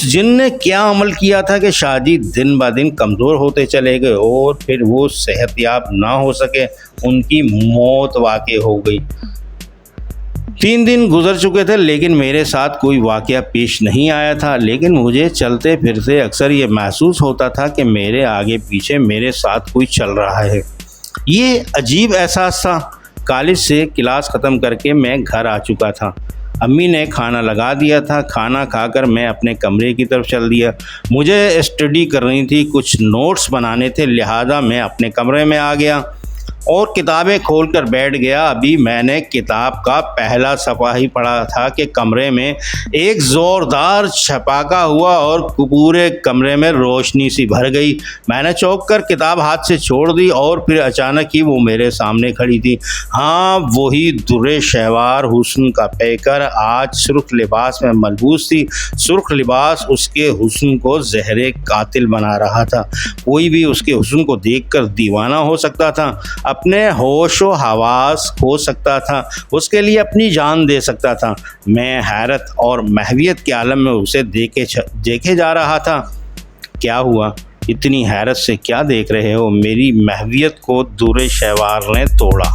जिन ने क्या अमल किया था कि शाहजी दिन ब दिन कमज़ोर होते चले गए और फिर वो सेहतयाब ना हो सके, उनकी मौत वाक़ई हो गई। 3 दिन गुजर चुके थे लेकिन मेरे साथ कोई वाक़या पेश नहीं आया था, लेकिन मुझे चलते फिरते अक्सर ये महसूस होता था कि मेरे आगे पीछे मेरे साथ कोई चल रहा है। ये अजीब एहसास था। कॉलेज से क्लास ख़त्म करके मैं घर आ चुका था। अम्मी ने खाना लगा दिया था। खाना खाकर मैं अपने कमरे की तरफ चल दिया। मुझे स्टडी करनी थी, कुछ नोट्स बनाने थे, लिहाजा मैं अपने कमरे में आ गया और किताबें खोलकर बैठ गया। अभी मैंने किताब का पहला सफ़ा ही पढ़ा था कि कमरे में एक ज़ोरदार छपाका हुआ और पूरे कमरे में रोशनी सी भर गई। मैंने चौंक कर किताब हाथ से छोड़ दी और फिर अचानक ही वो मेरे सामने खड़ी थी। हाँ, वही दुर्रे शहवार हुस्न का पैकर आज सुर्ख लिबास में मलबूस थी। सुर्ख लिबास उसके हुस्न को ज़हरे कातिल बना रहा था। कोई भी उसके हुस्न को देखकर दीवाना हो सकता था, अपने होश व हवास खो सकता था, उसके लिए अपनी जान दे सकता था। मैं हैरत और महवियत के आलम में उसे देखे जा रहा था। क्या हुआ? इतनी हैरत से क्या देख रहे हो? मेरी महवियत को दुर्रे शहवार ने तोड़ा।